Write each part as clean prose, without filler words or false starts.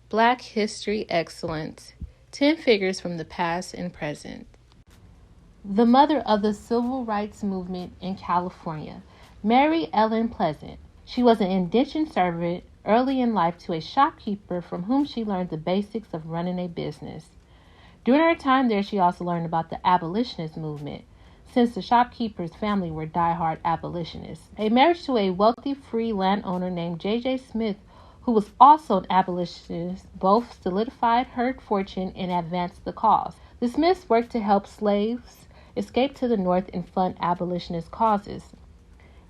Black History Excellence, 10 Figures from the Past and Present. The mother of the Civil Rights Movement in California, Mary Ellen Pleasant. She was an indentured servant early in life to a shopkeeper from whom she learned the basics of running a business. During her time there, she also learned about the abolitionist movement, since the shopkeeper's family were diehard abolitionists. A marriage to a wealthy free landowner named J.J. Smith, who was also an abolitionist, both solidified her fortune and advanced the cause. The Smiths worked to help slaves escape to the North and fund abolitionist causes.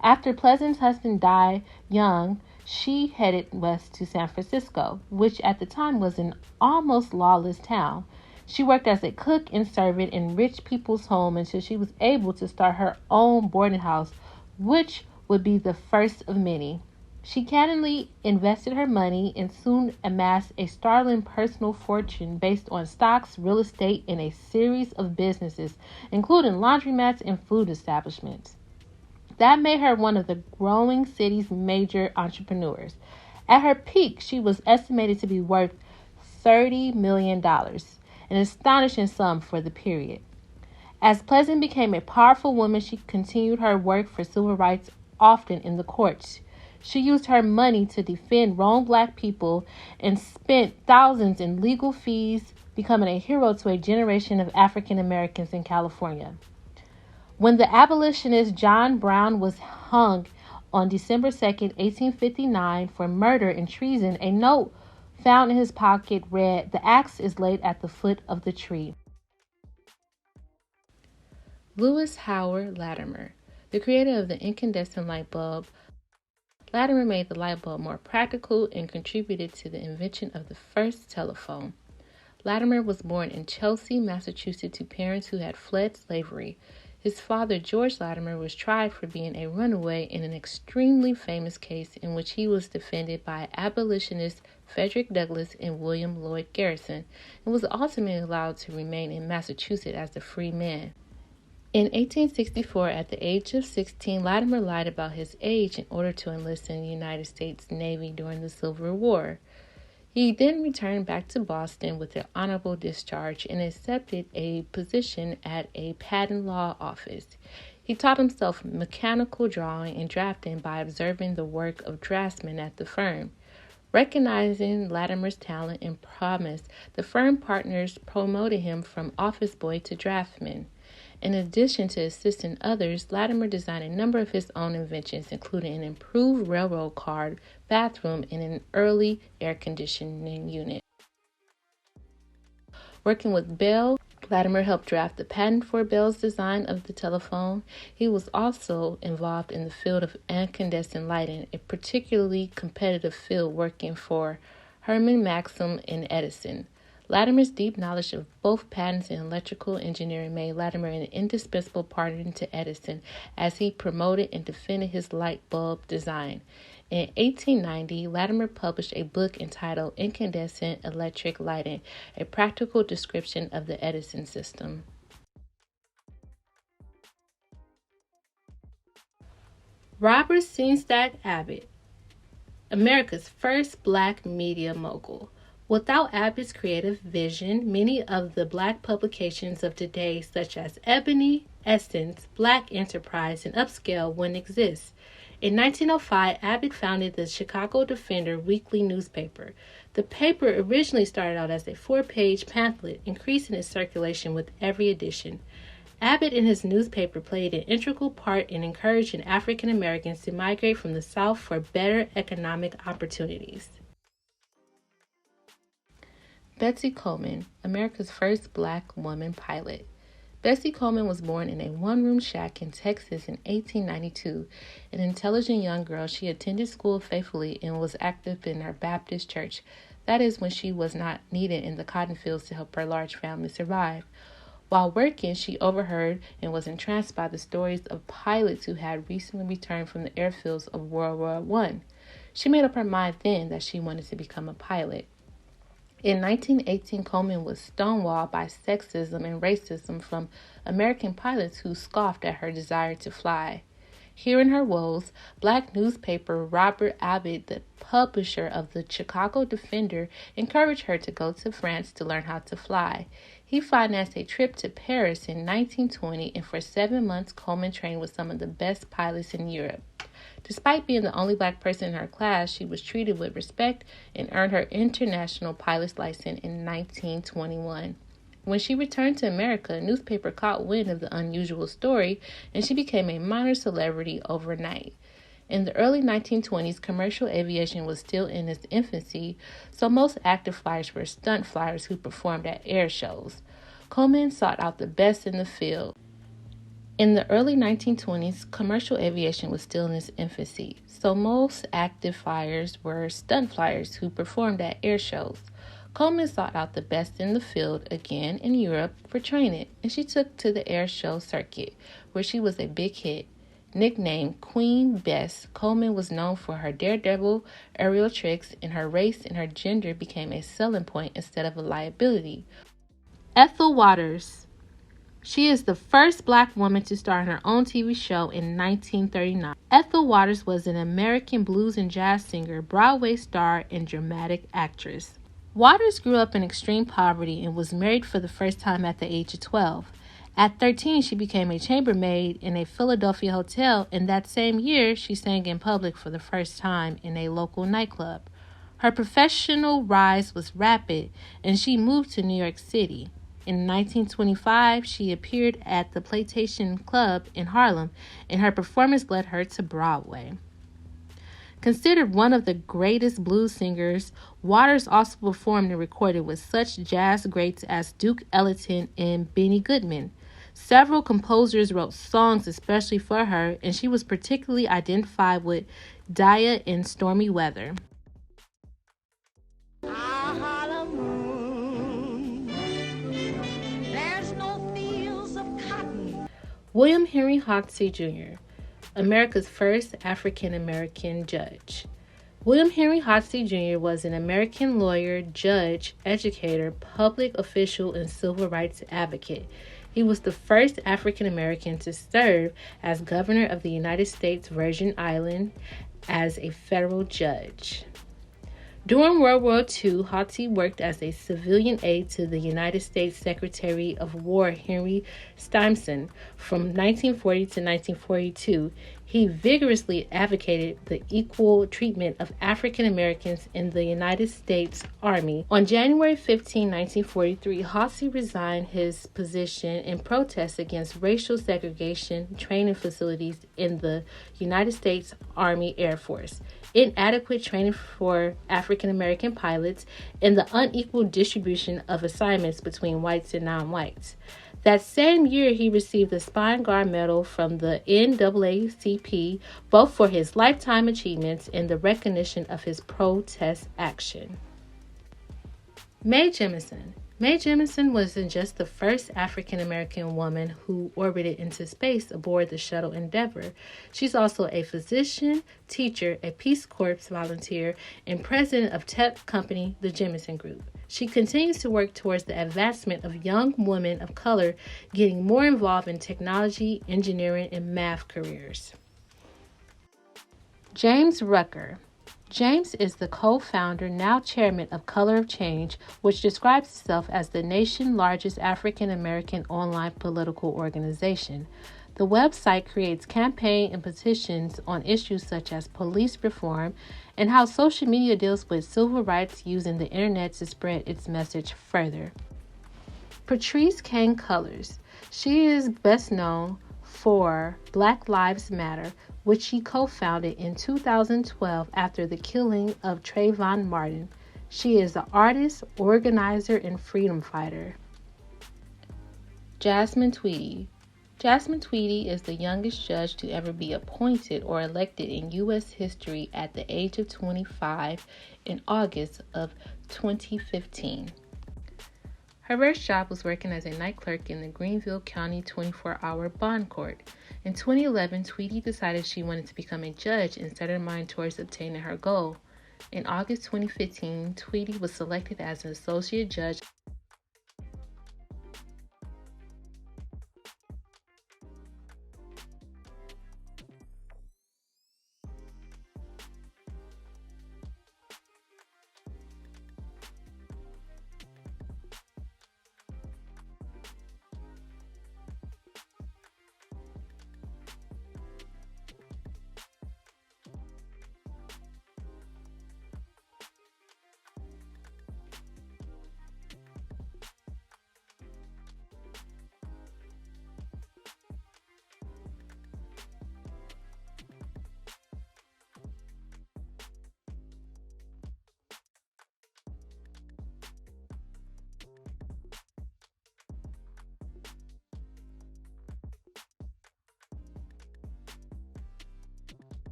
After Pleasant's husband died young, she headed west to San Francisco, which at the time was an almost lawless town. She worked as a cook and servant in rich people's homes until she was able to start her own boarding house, which would be the first of many. She candidly invested her money and soon amassed a startling personal fortune based on stocks, real estate, and a series of businesses, including laundromats and food establishments. That made her one of the growing city's major entrepreneurs. At her peak, she was estimated to be worth $30 million, an astonishing sum for the period. As Pleasant became a powerful woman, she continued her work for civil rights, often in the courts. She used her money to defend wronged black people and spent thousands in legal fees, becoming a hero to a generation of African Americans in California. When the abolitionist John Brown was hung on December 2nd, 1859 for murder and treason, a note found in his pocket read, "The axe is laid at the foot of the tree." Louis Howard Latimer, the creator of the incandescent light bulb, Latimer made the light bulb more practical and contributed to the invention of the first telephone. Latimer was born in Chelsea, Massachusetts, to parents who had fled slavery. His father, George Latimer, was tried for being a runaway in an extremely famous case in which he was defended by abolitionists Frederick Douglass and William Lloyd Garrison, and was ultimately allowed to remain in Massachusetts as a free man. In 1864, at the age of 16, Latimer lied about his age in order to enlist in the United States Navy during the Civil War. He then returned back to Boston with an honorable discharge and accepted a position at a patent law office. He taught himself mechanical drawing and drafting by observing the work of draftsmen at the firm. Recognizing Latimer's talent and promise, the firm partners promoted him from office boy to draftsman. In addition to assisting others, Latimer designed a number of his own inventions, including an improved railroad car bathroom and an early air conditioning unit. Working with Bell, Latimer helped draft the patent for Bell's design of the telephone. He was also involved in the field of incandescent lighting, a particularly competitive field, working for Herman Maxim and Edison. Latimer's deep knowledge of both patents and electrical engineering made Latimer an indispensable partner to Edison as he promoted and defended his light bulb design. In 1890, Latimer published a book entitled Incandescent Electric Lighting, a practical description of the Edison system. Robert Seenstack Abbott, America's first black media mogul. Without Abbott's creative vision, many of the black publications of today, such as Ebony, Essence, Black Enterprise, and Upscale, wouldn't exist. In 1905, Abbott founded the Chicago Defender weekly newspaper. The paper originally started out as a 4-page pamphlet, increasing its circulation with every edition. Abbott and his newspaper played an integral part in encouraging African Americans to migrate from the South for better economic opportunities. Bessie Coleman, America's first black woman pilot. Bessie Coleman was born in a one-room shack in Texas in 1892. An intelligent young girl, she attended school faithfully and was active in her Baptist church. That is, when she was not needed in the cotton fields to help her large family survive. While working, she overheard and was entranced by the stories of pilots who had recently returned from the airfields of World War I. She made up her mind then that she wanted to become a pilot. In 1918, Coleman was stonewalled by sexism and racism from American pilots who scoffed at her desire to fly. Hearing her woes, black newspaper Robert Abbott, the publisher of the Chicago Defender, encouraged her to go to France to learn how to fly. He financed a trip to Paris in 1920, and for 7 months, Coleman trained with some of the best pilots in Europe. Despite being the only black person in her class, she was treated with respect and earned her international pilot's license in 1921. When she returned to America, a newspaper caught wind of the unusual story, and she became a minor celebrity overnight. In the early 1920s, commercial aviation was still in its infancy, so most active flyers were stunt flyers who performed at air shows. Coleman sought out the best in the field. In the early 1920s, commercial aviation was still in its infancy, so most active flyers were stunt flyers who performed at air shows. Coleman sought out the best in the field again in Europe for training, and she took to the air show circuit, where she was a big hit. Nicknamed Queen Bess, Coleman was known for her daredevil aerial tricks, and her race and her gender became a selling point instead of a liability. Ethel Waters. She is the first black woman to star in her own TV show in 1939. Ethel Waters was an American blues and jazz singer, Broadway star, and dramatic actress. Waters grew up in extreme poverty and was married for the first time at the age of 12. At 13, she became a chambermaid in a Philadelphia hotel, and that same year, she sang in public for the first time in a local nightclub. Her professional rise was rapid, and she moved to New York City. In 1925, she appeared at the Plantation Club in Harlem, and her performance led her to Broadway. Considered one of the greatest blues singers, Waters also performed and recorded with such jazz greats as Duke Ellington and Benny Goodman. Several composers wrote songs especially for her, and she was particularly identified with Dia in Stormy Weather. William Henry Hodgson Jr., America's first African-American judge. William Henry Hodgson Jr. was an American lawyer, judge, educator, public official, and civil rights advocate. He was the first African-American to serve as governor of the United States Virgin Islands as a federal judge. During World War II, Hodgson worked as a civilian aide to the United States Secretary of War Henry Stimson from 1940 to 1942. He vigorously advocated the equal treatment of African Americans in the United States Army. On January 15, 1943, Hodgson resigned his position in protest against racial segregation training facilities in the United States Army Air Force, inadequate training for African American pilots, and the unequal distribution of assignments between whites and non-whites. That same year, he received the Spine Guard Medal from the NAACP, both for his lifetime achievements and the recognition of his protest action. Mae Jemison. Mae Jemison wasn't just the first African-American woman who orbited into space aboard the shuttle Endeavour. She's also a physician, teacher, a Peace Corps volunteer, and president of tech company The Jemison Group. She continues to work towards the advancement of young women of color getting more involved in technology, engineering, and math careers. James Rucker. James is the co-founder, now chairman of Color of Change, which describes itself as the nation's largest African-American online political organization. The website creates campaigns and petitions on issues such as police reform and how social media deals with civil rights using the internet to spread its message further. Patrice Kane Colors. She is best known for Black Lives Matter, which she co-founded in 2012 after the killing of Trayvon Martin. She is an artist, organizer, and freedom fighter. Jasmine Tweedy. Jasmine Tweedy is the youngest judge to ever be appointed or elected in U.S. history at the age of 25 in August of 2015. Her first job was working as a night clerk in the Greenville County 24-hour bond court. In 2011, Tweedy decided she wanted to become a judge and set her mind towards obtaining her goal. In August 2015, Tweedy was selected as an associate judge